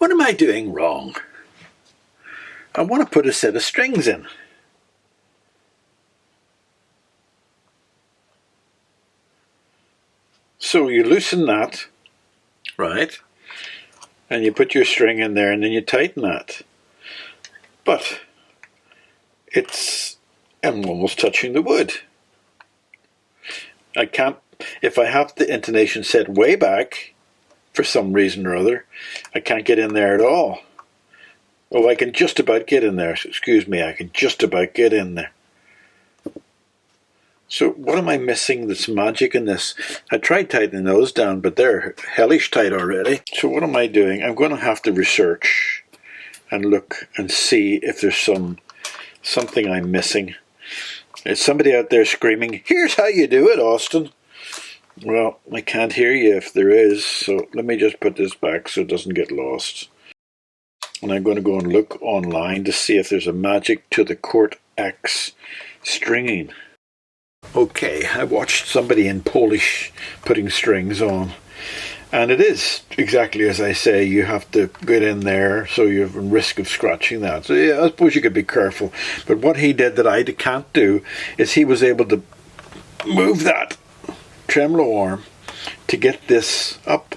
What am I doing wrong? I want to put a set of strings in. So you loosen that, right? And you put your string in there and then you tighten that. But I'm almost touching the wood. I can't, if I have the intonation set way back, for some reason or other, I can't get in there at all. Oh, I can just about get in there. Excuse me, I can just about get in there. So what am I missing that's magic in this? I tried tightening those down, but they're hellish tight already. So what am I doing? I'm going to have to research and look and see if there's something I'm missing. Is somebody out there screaming, "Here's how you do it, Austin"? Well, I can't hear you if there is, so let me just put this back so it doesn't get lost. And I'm going to go and look online to see if there's a magic to the Cort X stringing. Okay, I watched somebody in Polish putting strings on, and it is exactly as I say. You have to get in there, so you have a risk of scratching that. So yeah, I suppose you could be careful. But what he did that I can't do is he was able to move that tremolo arm to get this up,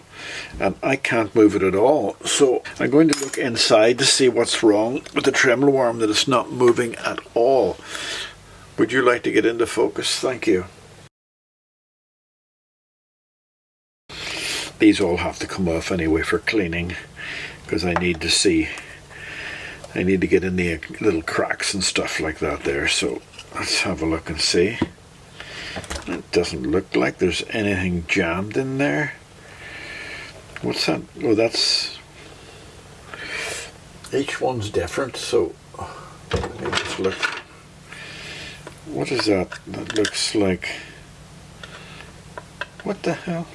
and I can't move it at all. So I'm going to look inside to see what's wrong with the tremolo arm, that it's not moving at all. Would you like to get into focus? Thank you. These all have to come off anyway for cleaning, because I need to see. I need to get in the little cracks and stuff like that there. So let's have a look and see. It doesn't look like there's anything jammed in there. What's that? Oh, that's... Each one's different, so let me just look. What is that? That looks like... What the hell?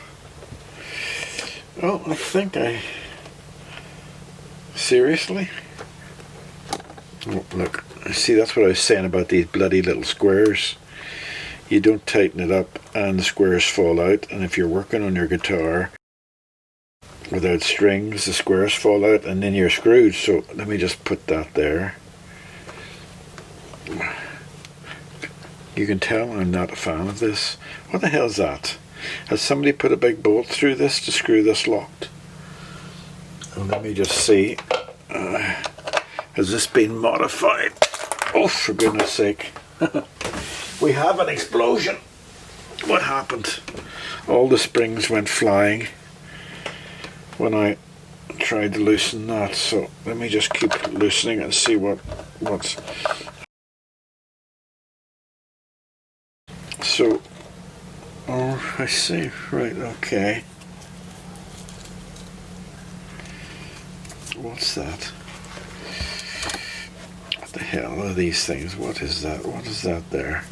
Oh, I think Seriously? Oh, look. See, that's what I was saying about these bloody little squares. You don't tighten it up and the squares fall out, and if you're working on your guitar without strings, the squares fall out and then you're screwed. So let me just put that there. You can tell I'm not a fan of this. What the hell is that? Has somebody put a big bolt through this to screw this locked? Oh, let me just see. Has this been modified? Oh, for goodness sake. We have an explosion. What happened? All the springs went flying when I tried to loosen that. So let me just keep loosening and see what's... So, oh, I see. Right, okay. What's that? What the hell are these things? What is that? What is that there?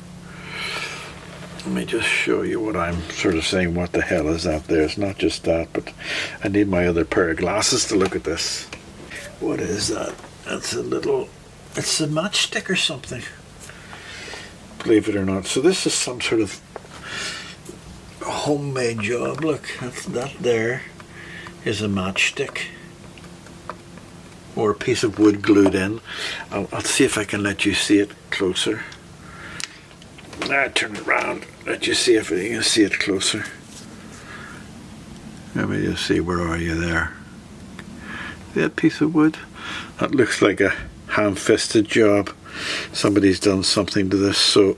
Let me just show you what I'm sort of saying. What the hell is that there? It's not just that, but I need my other pair of glasses to look at this. What is that? That's a little... It's a matchstick or something. Believe it or not. So this is some sort of homemade job. Look, that there is a matchstick, or a piece of wood glued in. I'll see if I can let you see it closer. Turn it around. Let you see if you can see it closer. Let me just see. Where are you there? That piece of wood. That looks like a ham-fisted job. Somebody's done something to this, so,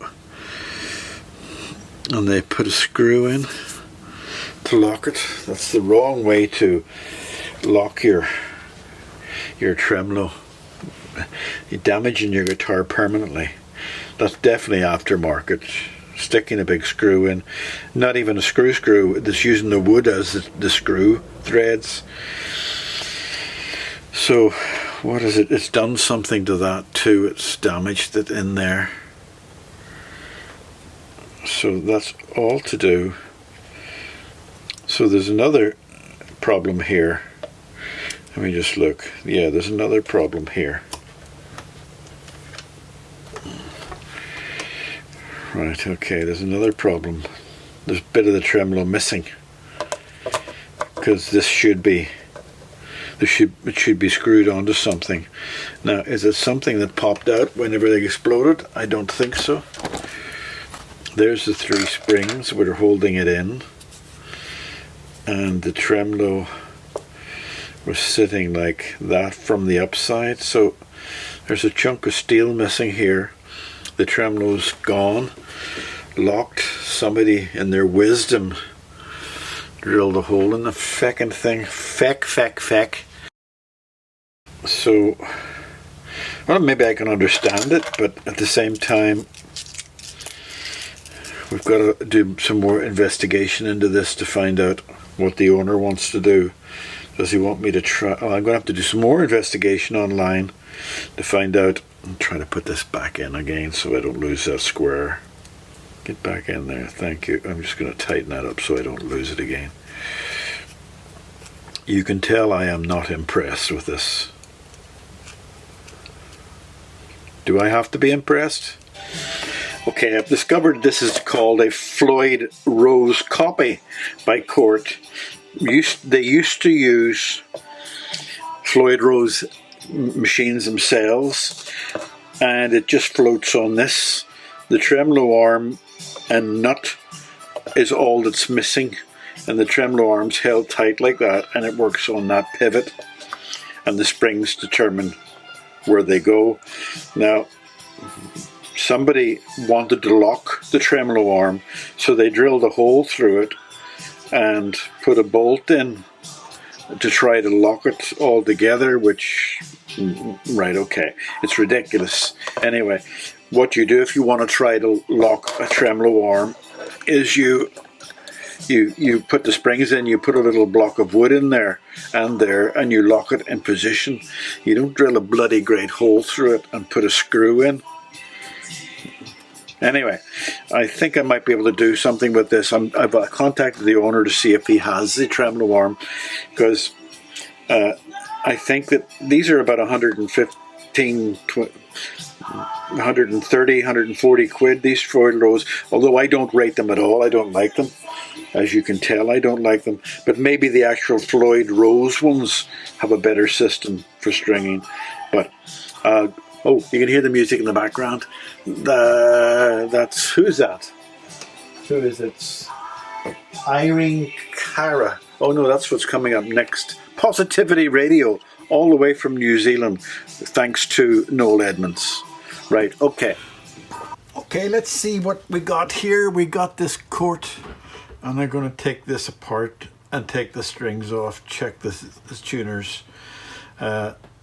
and they put a screw in to lock it. That's the wrong way to lock your tremolo. You're damaging your guitar permanently. That's definitely aftermarket. Sticking a big screw in, not even a screw that's using the wood as the screw threads. So what is it? It's done something to that too. It's damaged it in there. So that's all to do. So there's another problem here. Let me just look. Yeah, there's another problem here. Right, okay, there's another problem. There's a bit of the tremolo missing, because this should be it should be screwed onto something. Now, is it something that popped out whenever they exploded? I don't think so. There's the 3 springs that are holding it in, and the tremolo was sitting like that from the upside. So there's a chunk of steel missing here. The tremolo's gone, locked. Somebody in their wisdom drilled a hole in the feckin' thing. Feck. So, well, maybe I can understand it, but at the same time, we've got to do some more investigation into this to find out what the owner wants to do. Does he want me to try? Oh, I'm going to have to do some more investigation online to find out. I'm trying to put this back in again so I don't lose that square. Get back in there, thank you. I'm just going to tighten that up so I don't lose it again. You can tell I am not impressed with this. Do I have to be impressed? Okay, I've discovered this is called a Floyd Rose copy by Cort. They used to use Floyd Rose machines themselves, and it just floats on this. The tremolo arm and nut is all that's missing, and the tremolo arm's held tight like that, and it works on that pivot, and the springs determine where they go. Now, somebody wanted to lock the tremolo arm, so they drilled a hole through it and put a bolt in to try to lock it all together, which, right, okay, it's ridiculous. Anyway, what you do if you want to try to lock a tremolo arm is you put the springs in, you put a little block of wood in there, and you lock it in position. You don't drill a bloody great hole through it and put a screw in. Anyway, I think I might be able to do something with this. I've contacted the owner to see if he has the tremolo arm, because I think that these are about 115, 130, 140 quid, these Floyd Rose, although I don't rate them at all. I don't like them. As you can tell, I don't like them. But maybe the actual Floyd Rose ones have a better system for stringing. But, oh, you can hear the music in the background. Who's that? Who is it? Irene Cara. Oh no, that's what's coming up next. Positivity Radio, all the way from New Zealand, thanks to Noel Edmonds. Right, okay. Okay, let's see what we got here. We got this Cort, and I'm going to take this apart and take the strings off, check the tuners.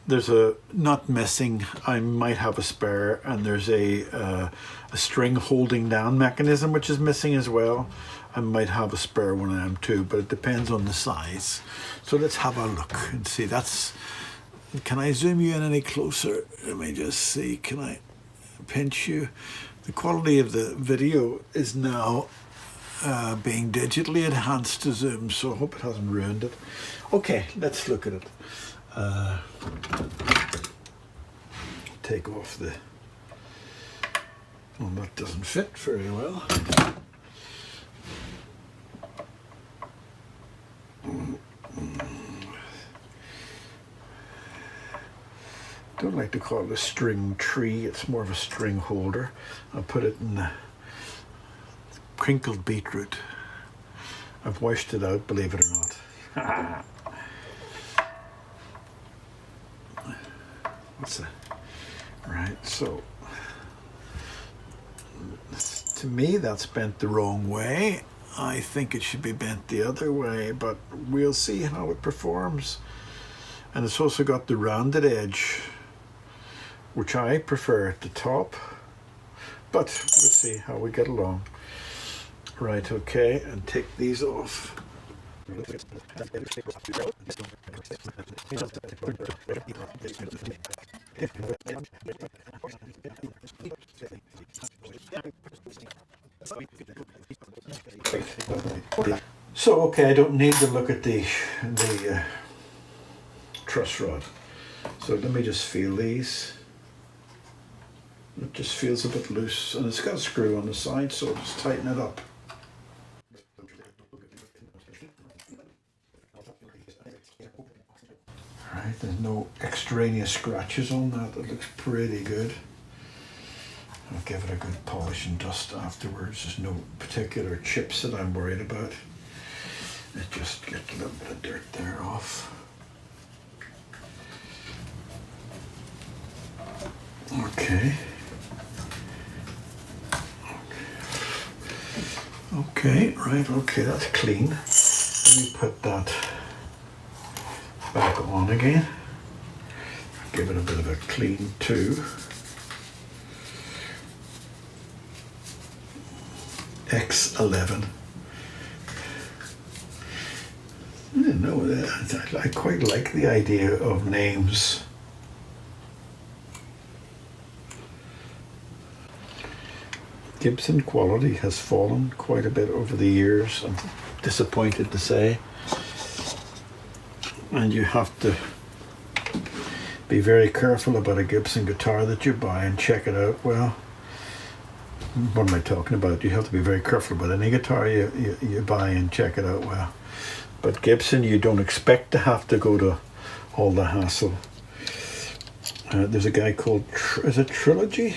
There's a nut missing. I might have a spare, and there's a string holding down mechanism which is missing as well. I might have a spare one of them too, but it depends on the size. So let's have a look and see. Can I zoom you in any closer? Let me just see. Can I pinch you? The quality of the video is now being digitally enhanced to zoom, so I hope it hasn't ruined it. Okay, let's look at it. Take off the... Well, that doesn't fit very well. Don't like to call it a string tree, it's more of a string holder. I'll put it in the crinkled beetroot. I've washed it out, believe it or not. What's that? Right, so to me that's bent the wrong way. I think it should be bent the other way, but we'll see how it performs. And it's also got the rounded edge, which I prefer at the top, but we'll see how we get along. Right, okay, and take these off. So, okay, I don't need to look at the truss rod. So let me just feel these. It just feels a bit loose, and it's got a screw on the side, so I'll just tighten it up. Right, there's no extraneous scratches on that. It looks pretty good. I'll give it a good polish and dust afterwards. There's no particular chips that I'm worried about. It just gets a little bit of dirt there off. Okay. Okay, right, okay, that's clean. Let me put that back on again. Give it a bit of a clean too. X11. I didn't know that. I quite like the idea of names. Gibson quality has fallen quite a bit over the years, I'm disappointed to say. And you have to be very careful about a Gibson guitar that you buy and check it out well. What am I talking about? You have to be very careful about any guitar you buy and check it out well. But Gibson, you don't expect to have to go to all the hassle. There's a guy called, is it Trilogy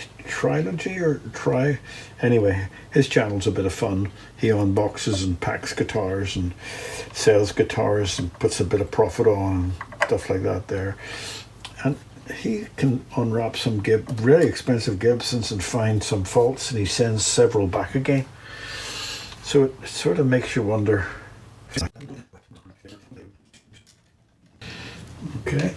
or Try? Anyway, his channel's a bit of fun. He unboxes and packs guitars and sells guitars and puts a bit of profit on and stuff like that there. And he can unwrap some really expensive Gibsons and find some faults, and he sends several back again. So it sort of makes you wonder. Okay,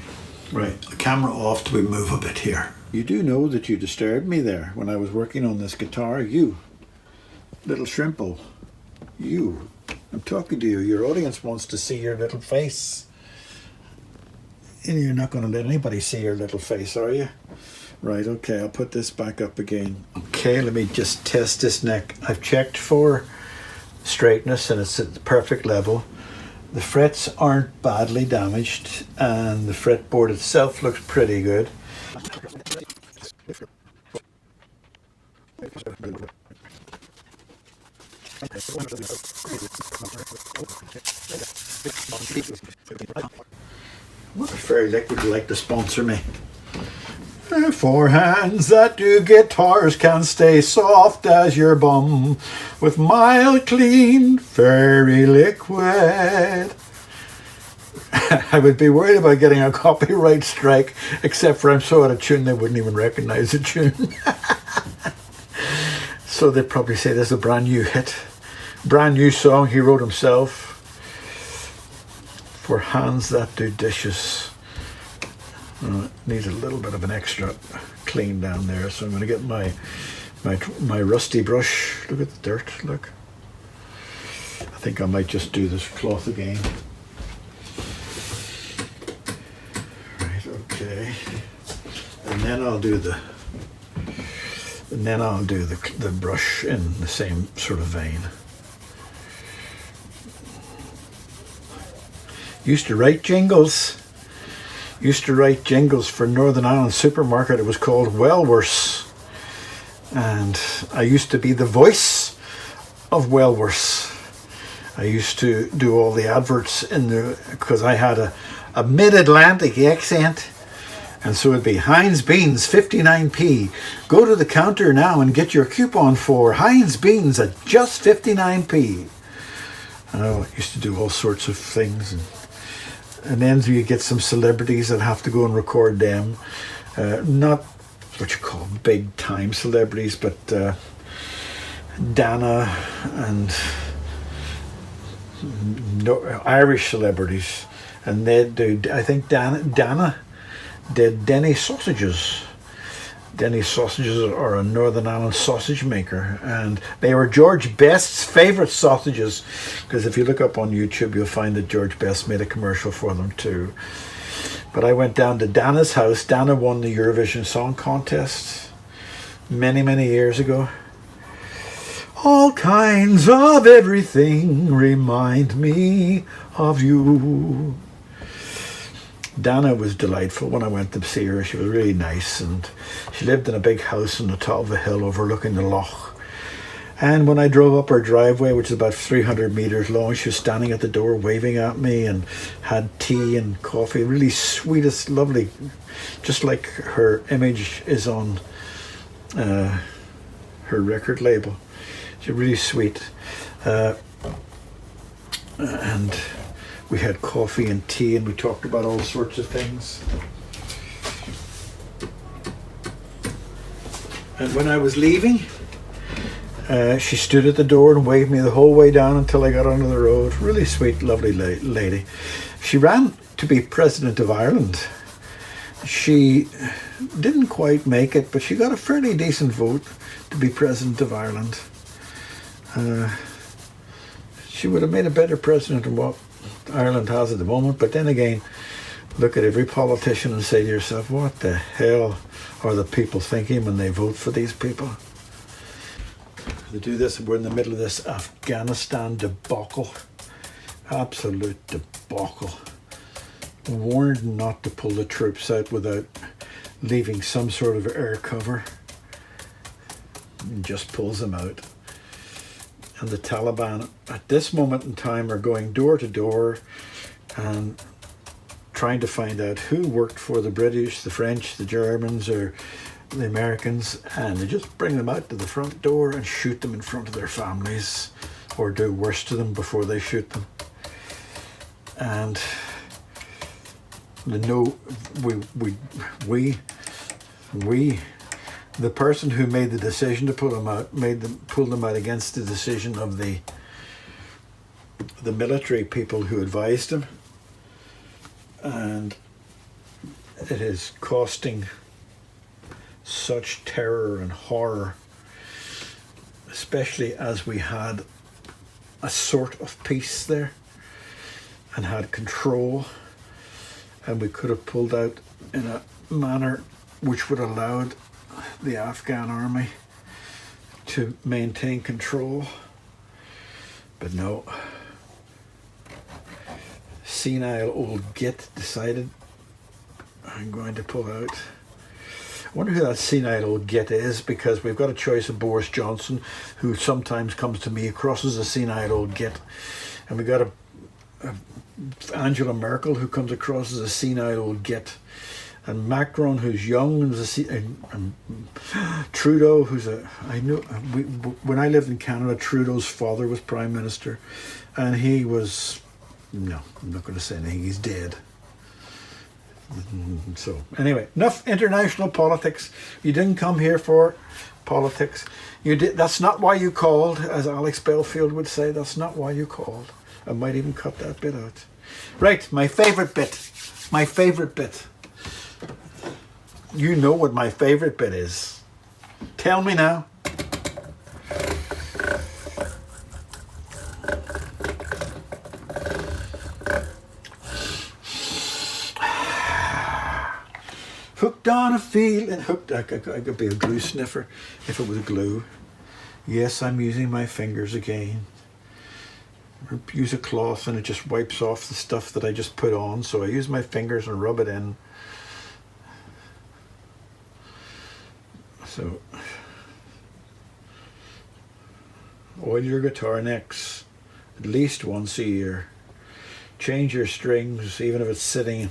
right, the camera off till we move a bit here. You do know that you disturbed me there when I was working on this guitar. You, little shrimple, you, I'm talking to you. Your audience wants to see your little face. And you're not going to let anybody see your little face, are you? Right, okay, I'll put this back up again. Okay, let me just test this neck. I've checked for straightness and it's at the perfect level. The frets aren't badly damaged and the fretboard itself looks pretty good. What if Fairy Liquid would like to sponsor me? For hands that do guitars can stay soft as your bum with mild, clean Fairy Liquid. I would be worried about getting a copyright strike, except for I'm so out of tune they wouldn't even recognize the tune. So they'd probably say this is a brand new hit. Brand new song he wrote himself. For hands that do dishes. Needs a little bit of an extra clean down there, so I'm going to get my rusty brush. Look at the dirt, look. I think I might just do this cloth again. Right, okay. And then I'll do the brush in the same sort of vein. Used to write jingles for Northern Ireland Supermarket. It was called Wellworse, and I used to be the voice of Wellworse. I used to do all the adverts because I had a mid-Atlantic accent, and so it'd be Heinz beans 59p. Go to the counter now and get your coupon for Heinz beans at just 59p. I used to do all sorts of things. And then you get some celebrities that have to go and record them. Not what you call big time celebrities, but Dana and Irish celebrities. And they do, I think Dana did Denny sausages. Denny sausages are a Northern Ireland sausage maker, and they were George Best's favourite sausages, because if you look up on YouTube you'll find that George Best made a commercial for them too. But I went down to Dana's house. Dana won the Eurovision Song Contest many years ago. All kinds of everything remind me of you. Dana was delightful when I went to see her. She was really nice, and she lived in a big house on the top of a hill overlooking the loch. And when I drove up her driveway, which is about 300 meters long, she was standing at the door waving at me and had tea and coffee. Really sweetest, lovely, just like her image is on her record label. She's really sweet. And we had coffee and tea and we talked about all sorts of things. And when I was leaving, she stood at the door and waved me the whole way down until I got onto the road. Really sweet, lovely lady. She ran to be President of Ireland. She didn't quite make it, but she got a fairly decent vote to be President of Ireland. She would have made a better president than what Ireland has at the moment, but then again, look at every politician and say to yourself, what the hell are the people thinking when they vote for these people? To do this, we're in the middle of this Afghanistan debacle. Absolute debacle. Warned not to pull the troops out without leaving some sort of air cover. And just pulls them out. And the Taliban at this moment in time are going door to door and trying to find out who worked for the British, the French, the Germans, or the Americans, and they just bring them out to the front door and shoot them in front of their families, or do worse to them before they shoot them. And the person who made the decision to pull them out pulled them out against the decision of the military people who advised them, and it is costing such terror and horror, especially as we had a sort of peace there and had control, and we could have pulled out in a manner which would allow the Afghan army to maintain control. But no, senile old git decided, I'm going to pull out. I wonder who that senile old git is, because we've got a choice of Boris Johnson, who sometimes comes to me across as a senile old git, and we got a Angela Merkel, who comes across as a senile old git, and Macron, who's young, and Trudeau, who's when I lived in Canada, Trudeau's father was Prime Minister, and he was, no, I'm not going to say anything, he's dead. So anyway, enough international politics. You didn't come here for politics. You did. That's not why you called, as Alex Belfield would say. That's not why you called. I might even cut that bit out. Right, my favourite bit. My favourite bit. You know what my favourite bit is. Tell me now. Hooked on a feeling. I could be a glue sniffer if it was glue. Yes, I'm using my fingers again. Use a cloth and it just wipes off the stuff that I just put on. So I use my fingers and rub it in. So, oil your guitar necks at least once a year. Change your strings, even if it's sitting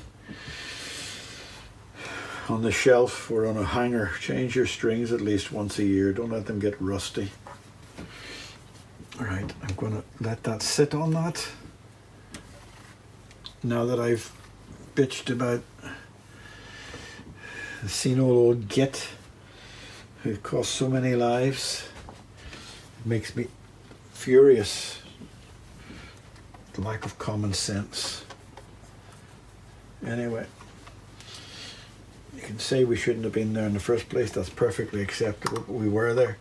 on the shelf or on a hanger. Change your strings at least once a year. Don't let them get rusty. All right, I'm going to let that sit on that. Now that I've bitched about the senile old git who cost so many lives, it makes me furious. The lack of common sense. Anyway. You can say we shouldn't have been there in the first place. That's perfectly acceptable, but we were there.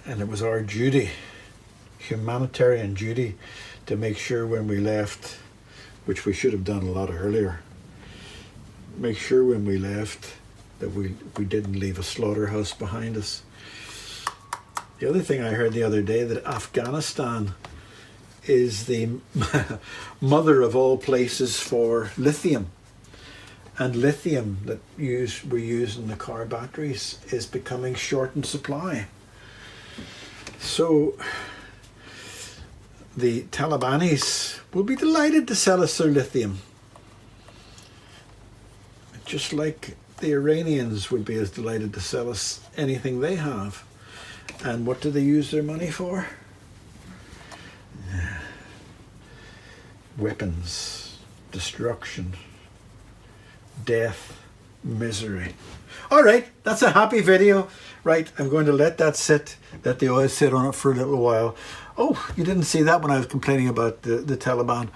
And it was our duty, humanitarian duty, to make sure when we left, which we should have done a lot earlier, make sure when we left that we didn't leave a slaughterhouse behind us. The other thing I heard the other day, that Afghanistan is the mother of all places for lithium. And lithium that we use in the car batteries is becoming short in supply. So the Talibanis will be delighted to sell us their lithium, just like the Iranians would be as delighted to sell us anything they have. And what do they use their money for? Weapons, destruction, death, misery. All right, that's a happy video. Right, I'm going to let that sit, let the oil sit on it for a little while. Oh, you didn't see that when I was complaining about the Taliban.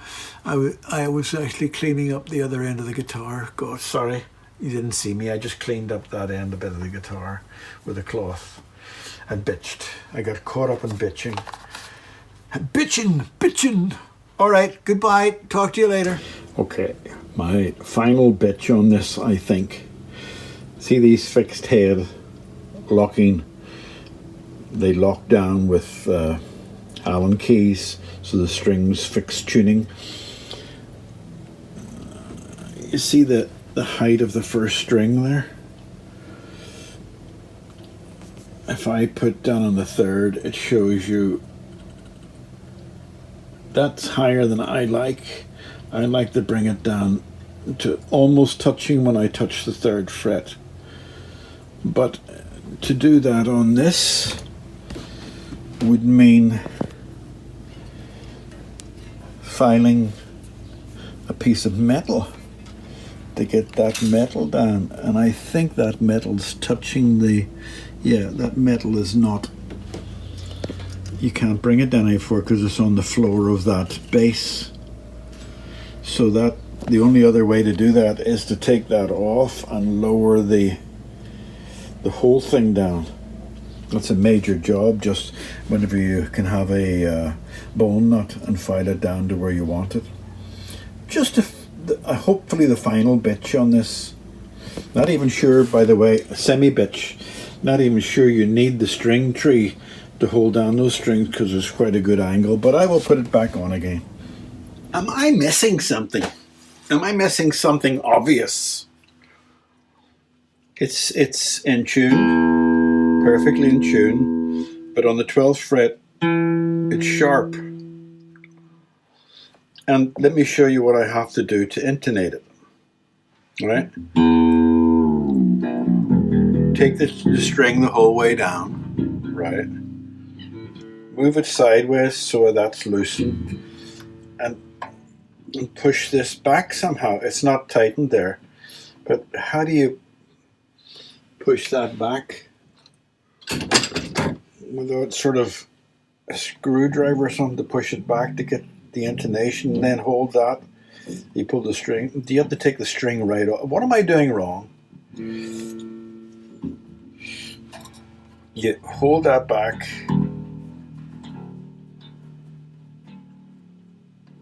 I was actually cleaning up the other end of the guitar. God, sorry, you didn't see me. I just cleaned up that end a bit of the guitar with a cloth and bitched. I got caught up in bitching. Bitching. All right, goodbye. Talk to you later. Okay, my final bitch on this, I think. See these fixed head locking? They lock down with Allen keys, so the strings fixed tuning. You see the height of the first string there? If I put down on the third, it shows you that's higher than I like. I like to bring it down to almost touching when I touch the third fret. But to do that on this would mean filing a piece of metal to get that metal down, and I think that metal's touching the, yeah, that metal is not, you can't bring it down A4 because it's on the floor of that base. So that the only other way to do that is to take that off and lower the whole thing down. That's a major job, just whenever you can have a bone nut and file it down to where you want it. Just hopefully the final bitch on this. Not even sure, by the way, a semi-bitch. Not even sure you need the string tree to hold down those strings because there's quite a good angle, but I will put it back on again. Am I missing something? Am I missing something obvious? It's in tune, perfectly in tune, but on the 12th fret, it's sharp. And let me show you what I have to do to intonate it. All right? Take the string the whole way down, right? Move it sideways so that's loosened, and push this back somehow. It's not tightened there, but how do you push that back without sort of a screwdriver or something to push it back to get the intonation, and then hold that? You pull the string. Do you have to take the string right off? What am I doing wrong? You hold that back,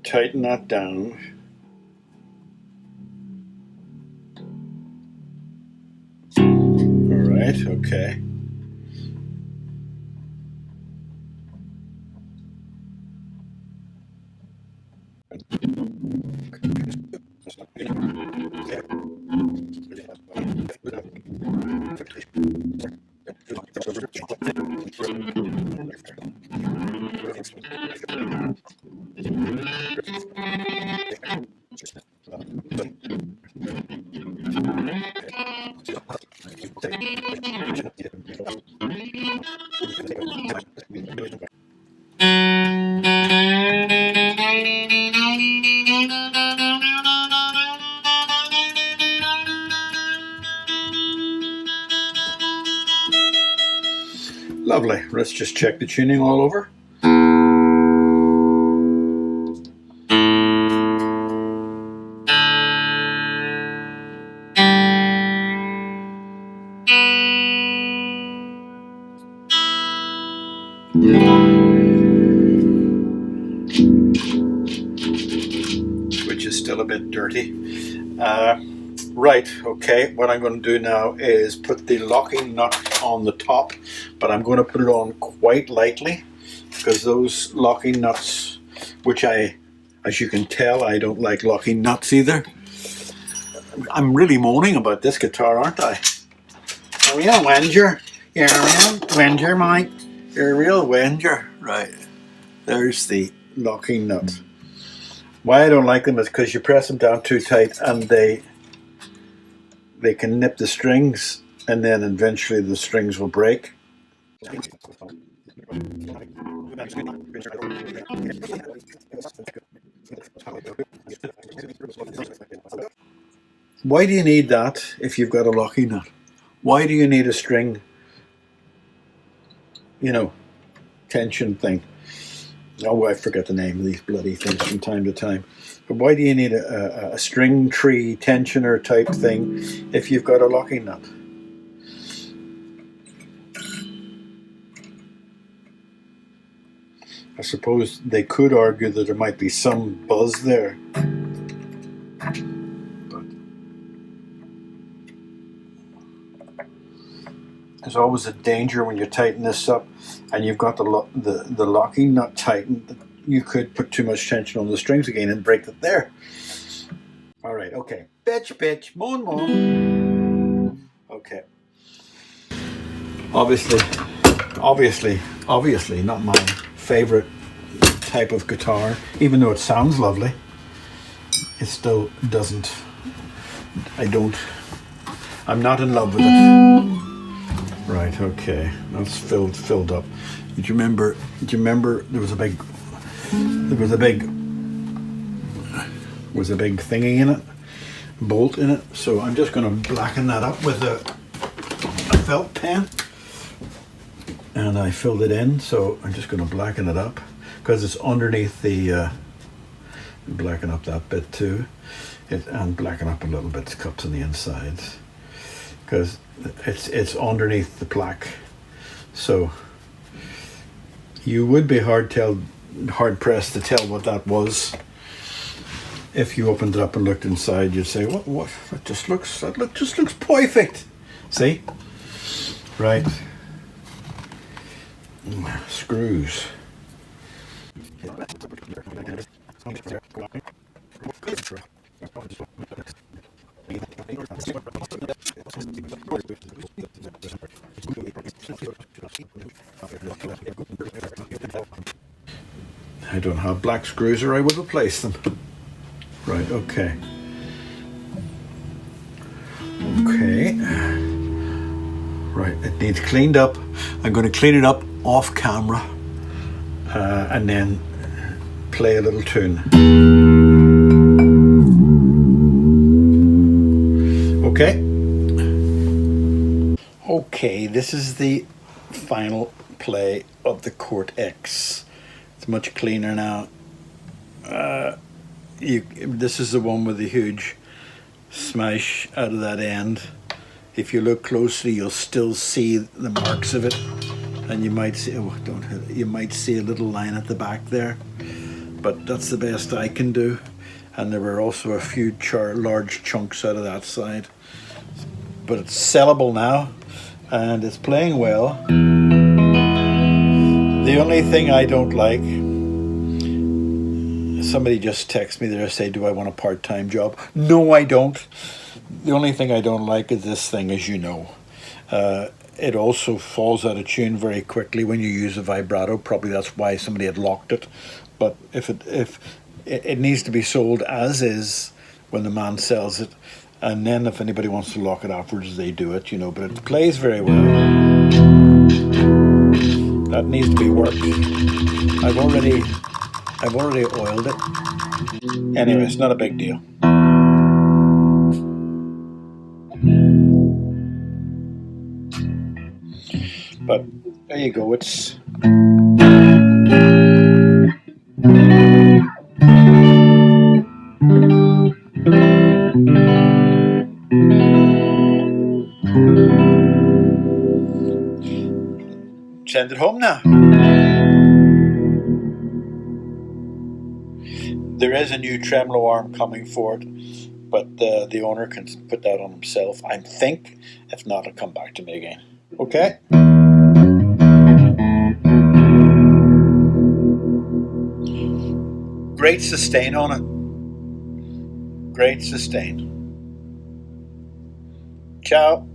tighten that down, all right, okay. Lovely. Let's just check the tuning all over. Which is still a bit dirty. Right, okay, what I'm going to do now is put the locking nut on the top, but I'm going to put it on quite lightly because those locking nuts, which as you can tell, I don't like locking nuts either. I'm really moaning about this guitar, aren't I? Are we on Wenger? Yeah, we're on Wenger, Mike. You're a real Wenger, right? There's the locking nut. Why I don't like them is because you press them down too tight and they can nip the strings, and then eventually the strings will break. Why do you need that if you've got a locking nut? Why do you need a string, tension thing? Oh, I forget the name of these bloody things from time to time. But why do you need a string tree tensioner type thing if you've got a locking nut? I suppose they could argue that there might be some buzz there. But there's always a danger when you tighten this up and you've got the locking nut tightened. You could put too much tension on the strings again and break it there. All right, okay. Bitch, moan. Okay. Obviously, not my favorite type of guitar. Even though it sounds lovely, it still doesn't. I'm not in love with it. Right, okay. That's filled up. Do you remember there was a big thingy in it, bolt in it. So I'm just going to blacken that up with a felt pen, and I filled it in. So I'm just going to blacken it up because it's underneath the. Blacken up that bit too, and blacken up a little bit the cups on the insides because it's underneath the plaque. So you would be hard pressed to tell what that was. If you opened it up and looked inside, you'd say, "What? That just looks perfect." See, right? Screws. I don't have black screws, or I would replace them. Right, okay. Right, it needs cleaned up. I'm going to clean it up off camera and then play a little tune. Okay, this is the final play of the Cort X. It's much cleaner now. This is the one with the huge smash out of that end. If you look closely, you'll still see the marks of it, and you might see you might see a little line at the back there. But that's the best I can do. And there were also a few large chunks out of that side. But it's sellable now, and it's playing well. The only thing I don't like, somebody just texted me there, say, do I want a part-time job? No, I don't. The only thing I don't like is this thing, as you know. It also falls out of tune very quickly when you use a vibrato. Probably that's why somebody had locked it. But if it needs to be sold as is when the man sells it, and then if anybody wants to lock it afterwards, they do it, but it plays very well. That needs to be worked. I've already oiled it. Anyway, it's not a big deal. But there you go, it's send it home now. There is a new tremolo arm coming for it, but the owner can put that on himself, I think. If not, it'll come back to me again. Okay? Great sustain on it. Great sustain. Ciao.